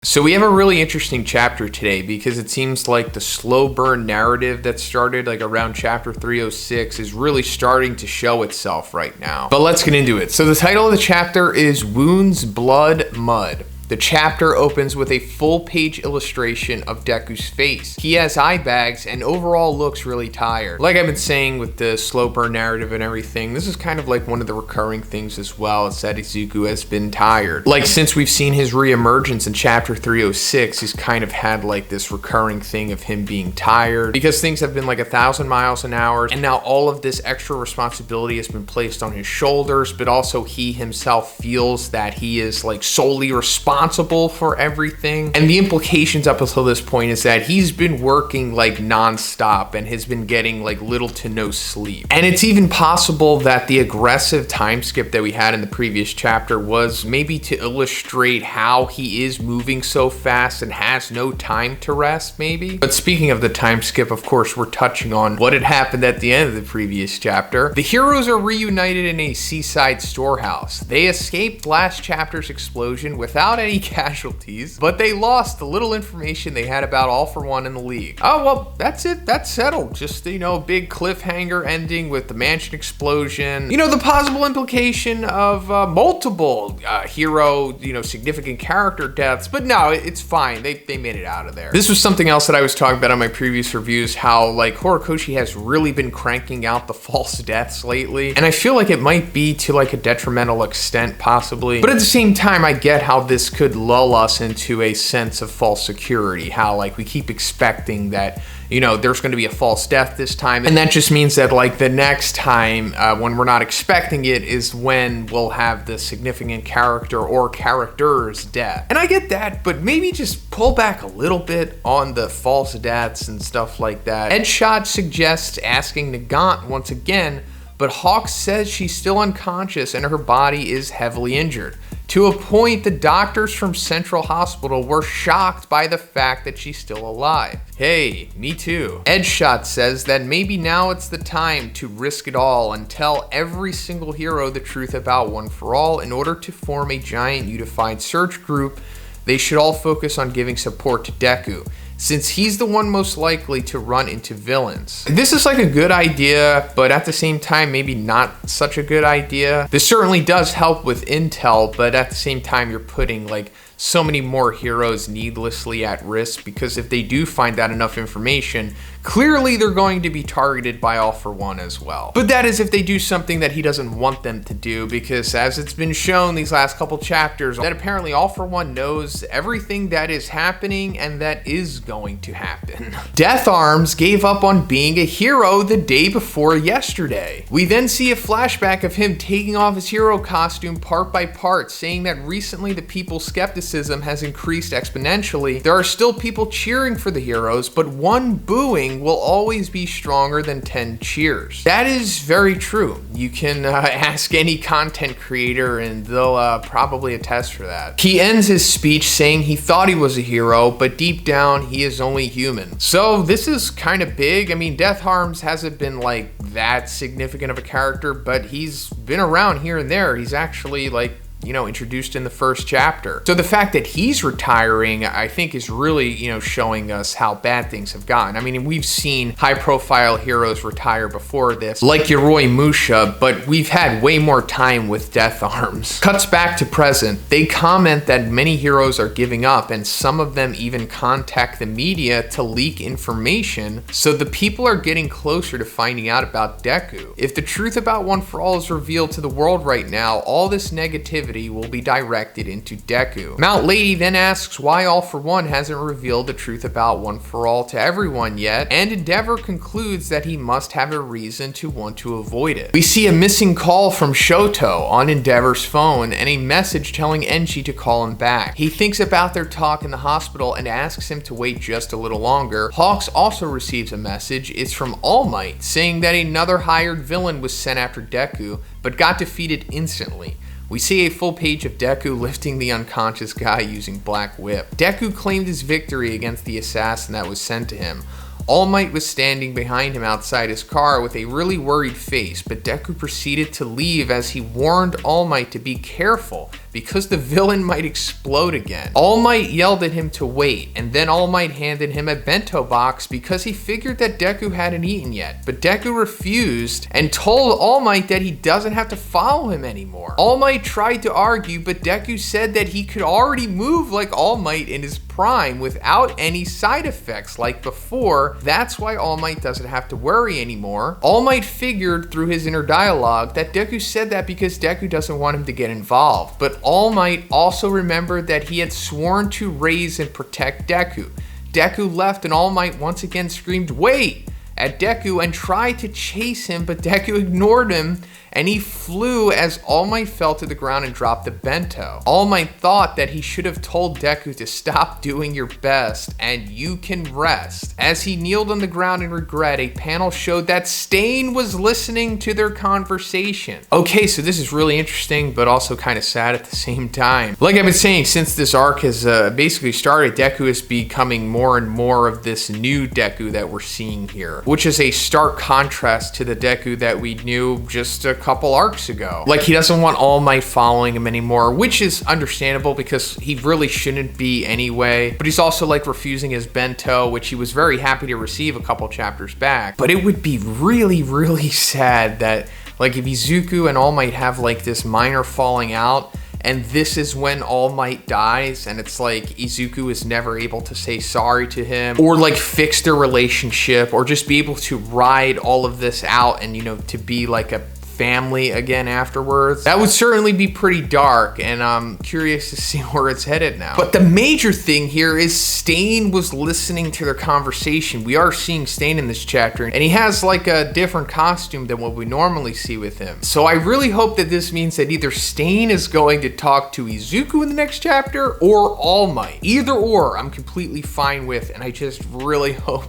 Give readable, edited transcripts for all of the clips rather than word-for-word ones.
So we have a really interesting chapter today because it seems like the slow burn narrative that started like around chapter 306 is really starting to show itself right now. But let's get into it. So the title of the chapter is Wounds, Blood, Mud. The chapter opens with a full-page illustration of Deku's face. He has eye bags and overall looks really tired. Like I've been saying with the slow burn narrative and everything, this is kind of like one of the recurring things as well. It's that Izuku has been tired. Like since we've seen his reemergence in chapter 306, he's kind of had like this recurring thing of him being tired because things have been like 1,000 miles an hour, and now all of this extra responsibility has been placed on his shoulders, but also he himself feels that he is like solely responsible for everything. And the implications up until this point is that he's been working like non-stop and has been getting like little to no sleep. And it's even possible that the aggressive time skip that we had in the previous chapter was maybe to illustrate how he is moving so fast and has no time to rest, maybe. But speaking of the time skip, of course, we're touching on what had happened at the end of the previous chapter. The heroes are reunited in a seaside storehouse. They escaped last chapter's explosion without any casualties, but they lost the little information they had about All For One in the league. Oh, well, that's it. That's settled. Just, you know, a big cliffhanger ending with the mansion explosion. You know, the possible implication of multiple hero, you know, significant character deaths, but no, it's fine. They made it out of there. This was something else that I was talking about on my previous reviews, how like Horikoshi has really been cranking out the false deaths lately, and I feel like it might be to like a detrimental extent possibly, but at the same time, I get how this could lull us into a sense of false security, how like we keep expecting that, you know, there's going to be a false death this time, and that just means that like the next time when we're not expecting it is when we'll have the significant character or character's death. And I get that, but maybe just pull back a little bit on the false deaths and stuff like that. Headshot suggests asking Nagant once again, but Hawk says she's still unconscious and her body is heavily injured. To a point, the doctors from Central Hospital were shocked by the fact that she's still alive. Hey, me too. Headshot says that maybe now it's the time to risk it all and tell every single hero the truth about One For All in order to form a giant unified search group. They should all focus on giving support to Deku, since he's the one most likely to run into villains. This is like a good idea, but at the same time, maybe not such a good idea. This certainly does help with intel, but at the same time, you're putting like so many more heroes needlessly at risk, because if they do find out enough information, clearly they're going to be targeted by All For One as well. But that is if they do something that he doesn't want them to do, because as it's been shown these last couple chapters, that apparently All For One knows everything that is happening and that is going to happen. Death Arms gave up on being a hero the day before yesterday. We then see a flashback of him taking off his hero costume part by part, saying that recently the people's skepticism has increased exponentially. There are still people cheering for the heroes, but one booing will always be stronger than 10 cheers. That is very true. You can ask any content creator and they'll probably attest for that. He ends his speech saying he thought he was a hero, but deep down he is only human. So this is kind of big. I mean, Death Arms hasn't been like that significant of a character, but he's been around here and there. He's actually like, you know, introduced in the first chapter. So the fact that he's retiring, I think is really, you know, showing us how bad things have gotten. I mean, we've seen high profile heroes retire before this, like Yoroi Musha, but we've had way more time with Death Arms. Cuts back to present. They comment that many heroes are giving up, and some of them even contact the media to leak information, so the people are getting closer to finding out about Deku. If the truth about One For All is revealed to the world right now, all this negativity will be directed into Deku. Mount Lady then asks why All For One hasn't revealed the truth about One For All to everyone yet, and Endeavor concludes that he must have a reason to want to avoid it. We see a missing call from Shoto on Endeavor's phone and a message telling Enchi to call him back. He thinks about their talk in the hospital and asks him to wait just a little longer. Hawks also receives a message. It's from All Might, saying that another hired villain was sent after Deku, but got defeated instantly. We see a full page of Deku lifting the unconscious guy using Black Whip. Deku claimed his victory against the assassin that was sent to him. All Might was standing behind him outside his car with a really worried face, but Deku proceeded to leave as he warned All Might to be careful, because the villain might explode again. All Might yelled at him to wait, and then All Might handed him a bento box because he figured that Deku hadn't eaten yet. But Deku refused and told All Might that he doesn't have to follow him anymore. All Might tried to argue, but Deku said that he could already move like All Might in his prime without any side effects like before. That's why All Might doesn't have to worry anymore. All Might figured through his inner dialogue that Deku said that because Deku doesn't want him to get involved. But All Might also remembered that he had sworn to raise and protect Deku. Deku left and All Might once again screamed, "Wait!" at Deku and tried to chase him, but Deku ignored him and he flew as All Might fell to the ground and dropped the bento. All Might thought that he should have told Deku to stop doing your best and you can rest. As he kneeled on the ground in regret, a panel showed that Stain was listening to their conversation. Okay, so this is really interesting, but also kind of sad at the same time. Like I've been saying, since this arc has basically started, Deku is becoming more and more of this new Deku that we're seeing here, which is a stark contrast to the Deku that we knew just a couple arcs ago. Like, he doesn't want All Might following him anymore, which is understandable because he really shouldn't be anyway. But he's also like refusing his bento, which he was very happy to receive a couple chapters back. But it would be really, really sad that like if Izuku and All Might have like this minor falling out, and this is when All Might dies, and it's like Izuku is never able to say sorry to him, or like fix their relationship, or just be able to ride all of this out and, you know, to be like a family again afterwards. That would certainly be pretty dark, and I'm curious to see where it's headed now. But the major thing here is Stain was listening to their conversation. We are seeing Stain in this chapter, and he has like a different costume than what we normally see with him. So I really hope that this means that either Stain is going to talk to Izuku in the next chapter or All Might. Either or, I'm completely fine with, and I just really hope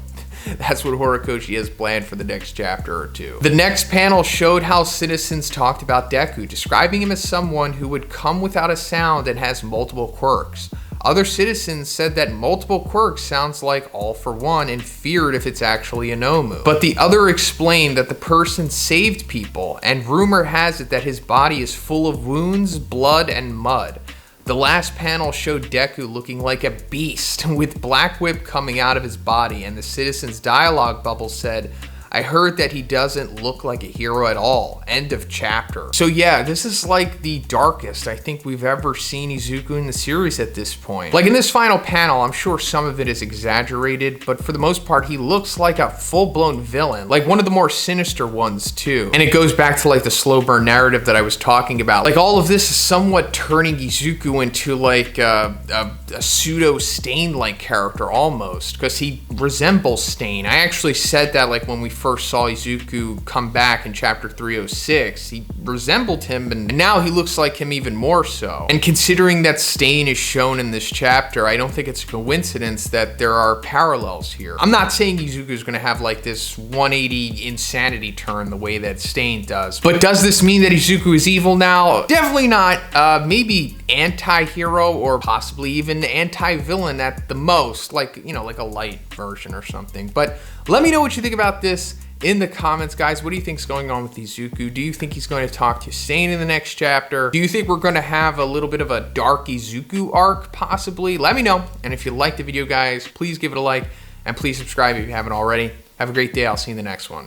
that's what Horikoshi has planned for the next chapter or two. The next panel showed how citizens talked about Deku, describing him as someone who would come without a sound and has multiple quirks. Other citizens said that multiple quirks sounds like All for One and feared if it's actually a Nomu. But the other explained that the person saved people, and rumor has it that his body is full of wounds, blood, and mud. The last panel showed Deku looking like a beast with Black Whip coming out of his body, and the citizen's dialogue bubble said, "I heard that he doesn't look like a hero at all. End of chapter." So yeah, this is like the darkest I think we've ever seen Izuku in the series at this point. Like in this final panel, I'm sure some of it is exaggerated, but for the most part, he looks like a full-blown villain, like one of the more sinister ones too. And it goes back to like the slow burn narrative that I was talking about. Like all of this is somewhat turning Izuku into like a pseudo Stain-like character almost, because he resembles Stain. I actually said that like when we first saw Izuku come back in chapter 306, he resembled him, and now he looks like him even more so. And considering that Stain is shown in this chapter, I don't think it's a coincidence that there are parallels here. I'm not saying Izuku is going to have like this 180 insanity turn the way that Stain does, but does this mean that Izuku is evil now? Definitely not. Maybe anti-hero or possibly even anti-villain at the most, like, you know, like a light version or something. But let me know what you think about this in the comments, guys. What do you think is going on with Izuku? Do you think he's going to talk to Stain in the next chapter? Do you think we're going to have a little bit of a dark Izuku arc possibly? Let me know. And if you liked the video, guys, please give it a like and please subscribe if you haven't already. Have a great day. I'll see you in the next one.